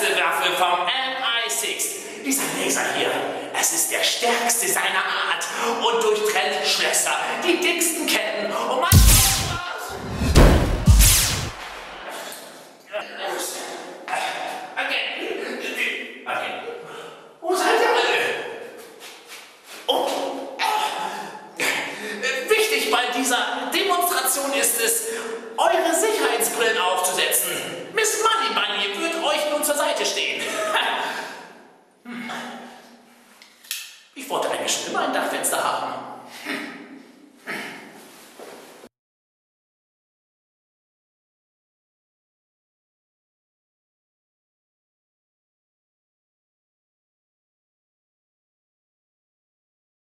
stärkste Waffe vom MI6. Dieser Laser hier, es ist der stärkste seiner Art und durchtrennt Schlösser, die dicksten Ketten und man... Okay. Wo seid ihr alle? Oh. Wichtig bei dieser Demonstration ist es, eure Sicherheitsbrillen aufzusetzen. Miss Moneybunny wird euch nun zur Seite stehen. Ich wollte eigentlich schon immer ein Dachfenster haben.